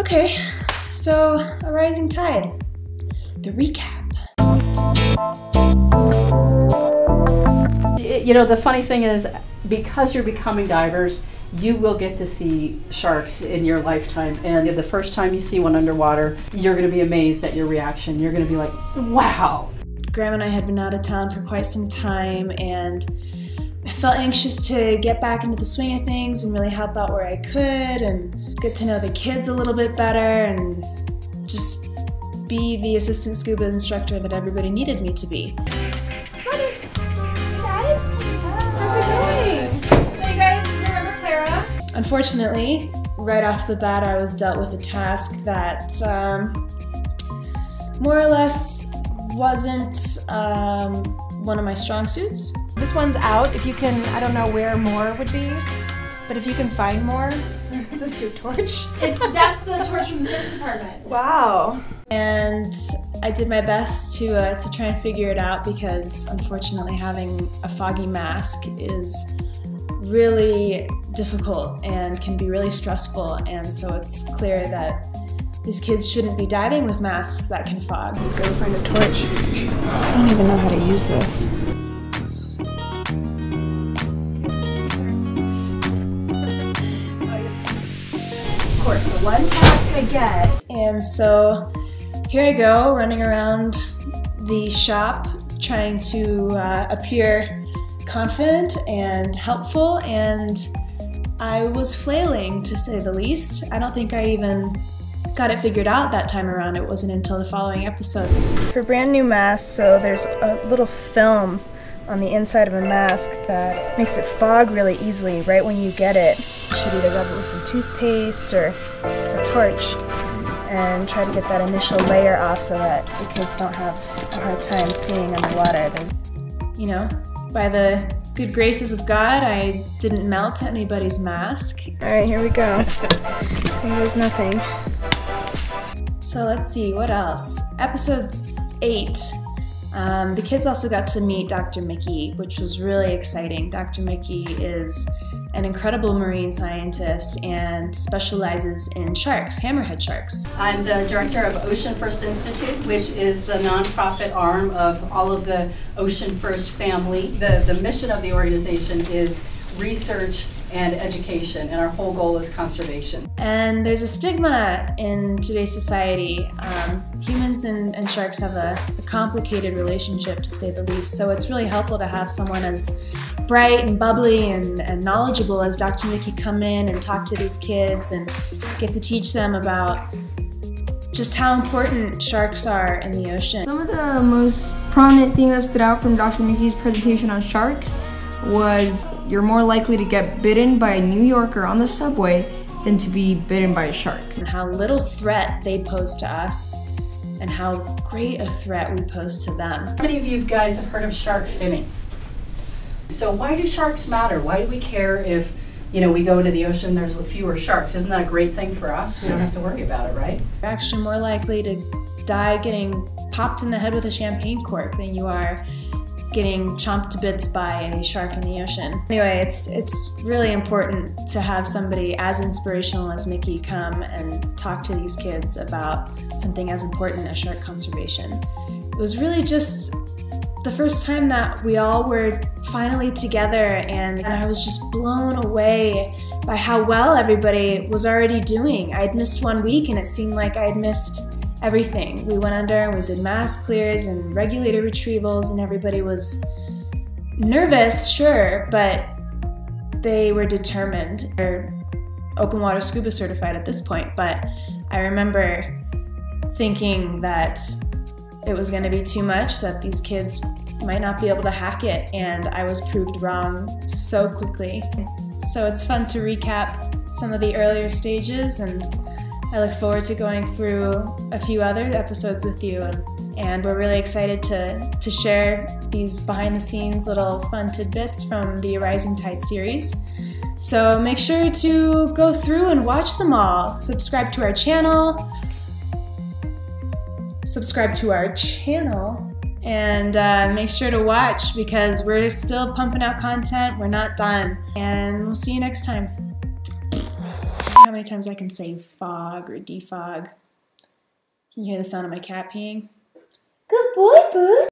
Okay, so a rising tide. The recap. You know, the funny thing is, because you're becoming divers, you will get to see sharks in your lifetime, and the first time you see one underwater, you're going to be amazed at your reaction. You're going to be like, wow. Graham and I had been out of town for quite some time, and I felt anxious to get back into the swing of things and really help out where I could and get to know the kids a little bit better and just be the assistant scuba instructor that everybody needed me to be. Hey guys, how's it going? So you guys remember Klara? Unfortunately, right off the bat I was dealt with a task that more or less wasn't one of my strong suits. This one's out. If you can, I don't know where more would be, but if you can find more. Is this your torch? That's the torch from the service department. Wow. And I did my best to try and figure it out, because unfortunately having a foggy mask is really difficult and can be really stressful, and so it's clear that these kids shouldn't be diving with masks that can fog. Let's go find a torch. I don't even know how to use this. Of course, the one task I get. And so here I go, running around the shop trying to appear confident and helpful, and I was flailing, to say the least. I don't think I even got it figured out that time around. It wasn't until the following episode. For brand new masks, so there's a little film on the inside of a mask that makes it fog really easily right when you get it. You should either rub it with some toothpaste or a torch and try to get that initial layer off so that the kids don't have a hard time seeing underwater. You know, by the good graces of God, I didn't melt anybody's mask. Alright, here we go. There goes nothing. So let's see, what else? Episode 8. The kids also got to meet Dr. Mikki, which was really exciting. Dr. Mikki is an incredible marine scientist and specializes in sharks, hammerhead sharks. I'm the director of Ocean First Institute, which is the nonprofit arm of all of the Ocean First family. The mission of the organization is research and education, and our whole goal is conservation. And there's a stigma in today's society. Humans and sharks have a complicated relationship, to say the least, so it's really helpful to have someone as bright and bubbly and knowledgeable as Dr. Mikki come in and talk to these kids and get to teach them about just how important sharks are in the ocean. Some of the most prominent things that stood out from Dr. Mikki's presentation on sharks was you're more likely to get bitten by a New Yorker on the subway than to be bitten by a shark. And how little threat they pose to us and how great a threat we pose to them. How many of you guys have heard of shark finning? So why do sharks matter? Why do we care if, you know, we go to the ocean, there's fewer sharks? Isn't that a great thing for us? We don't have to worry about it, right? You're actually more likely to die getting popped in the head with a champagne cork than you are getting chomped to bits by a shark in the ocean. Anyway, it's really important to have somebody as inspirational as Mikki come and talk to these kids about something as important as shark conservation. It was really just the first time that we all were finally together, and I was just blown away by how well everybody was already doing. I'd missed 1 week and it seemed like I'd missed everything. We went under and we did mask clears and regulator retrievals, and everybody was nervous, sure, but they were determined. They're open water scuba certified at this point, but I remember thinking that it was going to be too much, that these kids might not be able to hack it, and I was proved wrong so quickly. So it's fun to recap some of the earlier stages, and I look forward to going through a few other episodes with you, and we're really excited to share these behind-the-scenes little fun tidbits from the Rising Tide series. So make sure to go through and watch them all. Subscribe to our channel, and make sure to watch, because we're still pumping out content. We're not done, and we'll see you next time. many times I can say fog or defog. Can you hear the sound of my cat peeing? Good boy, Boo.